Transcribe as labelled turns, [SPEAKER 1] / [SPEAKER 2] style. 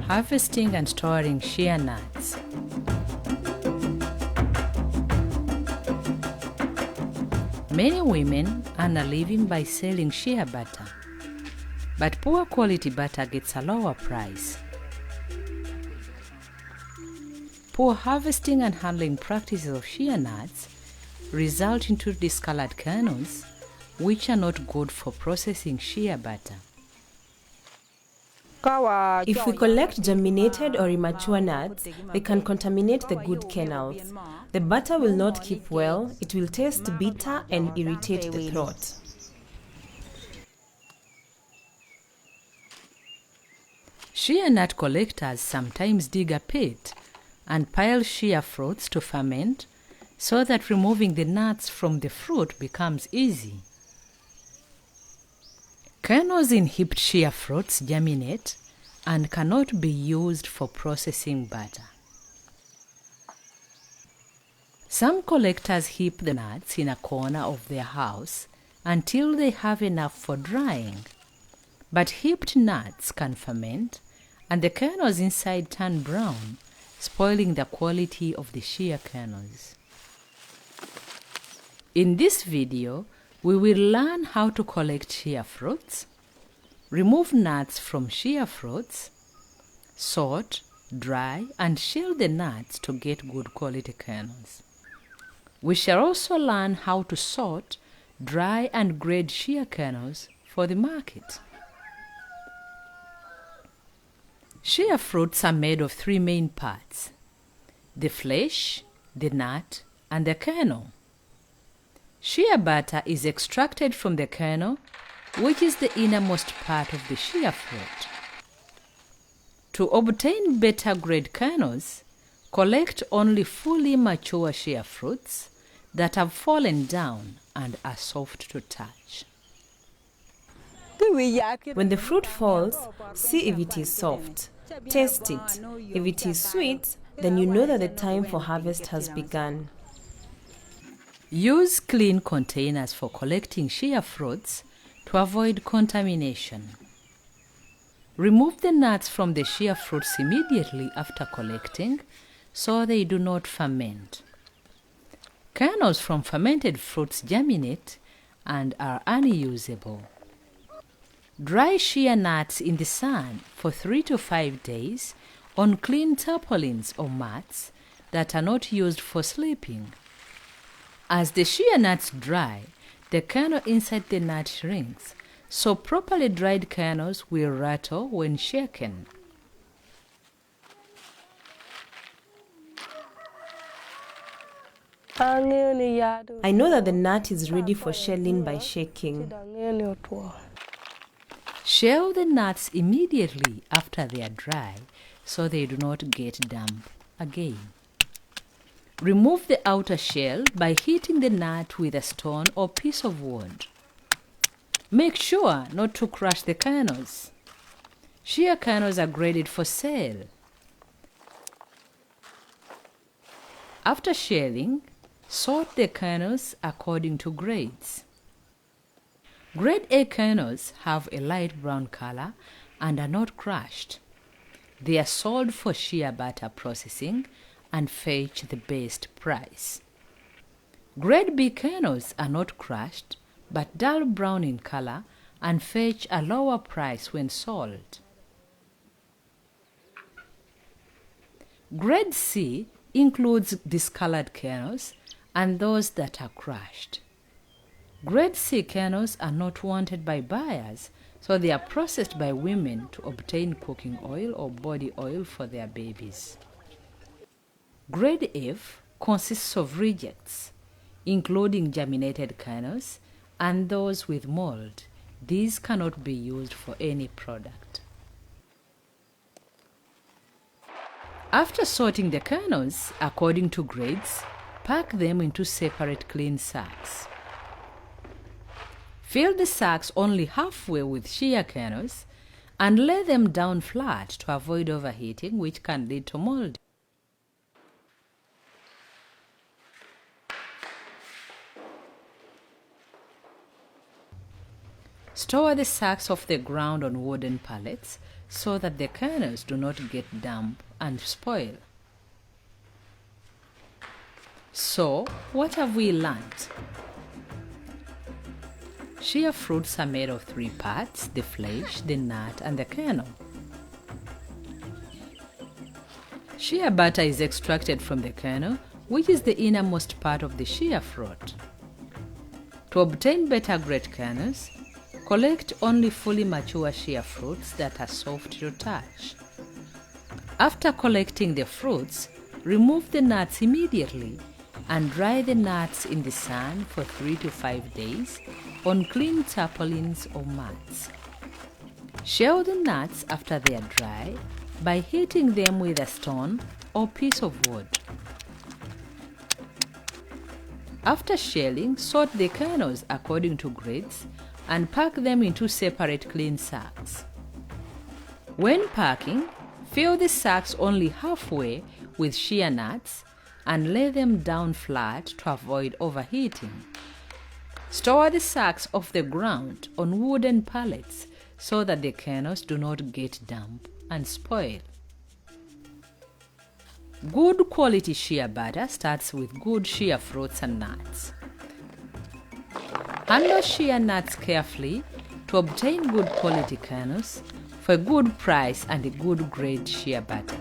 [SPEAKER 1] Harvesting and storing shea nuts. Many women earn a living by selling shea butter, but poor quality butter gets a lower price. Poor harvesting and handling practices of shea nuts result into discolored kernels, which are not good for processing shea butter.
[SPEAKER 2] If we collect germinated or immature nuts, they can contaminate the good kernels. The butter will not keep well, it will taste bitter and irritate the throat.
[SPEAKER 1] Shea nut collectors sometimes dig a pit and pile shea fruits to ferment so that removing the nuts from the fruit becomes easy. Kernels in heaped shea fruits germinate and cannot be used for processing butter. Some collectors heap the nuts in a corner of their house until they have enough for drying. But heaped nuts can ferment and the kernels inside turn brown, spoiling the quality of the shea kernels. In this video, we will learn how to collect shea fruits, remove nuts from shea fruits, sort, dry, and shell the nuts to get good quality kernels. We shall also learn how to sort, dry, and grade shea kernels for the market. Shea fruits are made of three main parts: the flesh, the nut, and the kernel. Shea butter is extracted from the kernel, which is the innermost part of the shea fruit. To obtain better grade kernels, collect only fully mature shea fruits that have fallen down and are soft to touch.
[SPEAKER 2] When the fruit falls, see if it is soft. Taste it. If it is sweet, then you know that the time for harvest has begun.
[SPEAKER 1] Use clean containers for collecting shea fruits to avoid contamination. Remove the nuts from the shea fruits immediately after collecting so they do not ferment. Kernels from fermented fruits germinate and are unusable. Dry shea nuts in the sun for 3 to 5 days on clean tarpaulins or mats that are not used for sleeping. As the shea nuts dry, the kernel inside the nut shrinks, so properly dried kernels will rattle when shaken.
[SPEAKER 2] I know that the nut is ready for shelling by shaking.
[SPEAKER 1] Shell the nuts immediately after they are dry so they do not get damp again. Remove the outer shell by hitting the nut with a stone or piece of wood. Make sure not to crush the kernels. Shea kernels are graded for sale. After shelling, sort the kernels according to grades. Grade A kernels have a light brown color and are not crushed. They are sold for shea butter processing and fetch the best price. Grade B kernels are not crushed but dull brown in color and fetch a lower price when sold. Grade C includes discolored kernels and those that are crushed. Grade C kernels are not wanted by buyers, so they are processed by women to obtain cooking oil or body oil for their babies. Grade F consists of rejects, including germinated kernels and those with mold. These cannot be used for any product. After sorting the kernels according to grades, pack them into separate clean sacks. Fill the sacks only halfway with shea kernels and lay them down flat to avoid overheating, which can lead to mold. Store the sacks off the ground on wooden pallets so that the kernels do not get damp and spoil. So, what have we learnt? Shea fruits are made of 3 parts: the flesh, the nut, and the kernel. Shea butter is extracted from the kernel, which is the innermost part of the shea fruit. To obtain better grade kernels, collect only fully mature shea fruits that are soft to touch. After collecting the fruits, remove the nuts immediately and dry the nuts in the sun for 3 to 5 days on clean tarpaulins or mats. Shell the nuts after they are dry by hitting them with a stone or piece of wood. After shelling, sort the kernels according to grades and pack them into separate clean sacks. When packing, fill the sacks only halfway with shea nuts and lay them down flat to avoid overheating. Store the sacks off the ground on wooden pallets so that the kernels do not get damp and spoil. Good quality shea butter starts with good shea fruits and nuts. Handle shea nuts carefully to obtain good quality kernels for a good price and a good grade shea butter.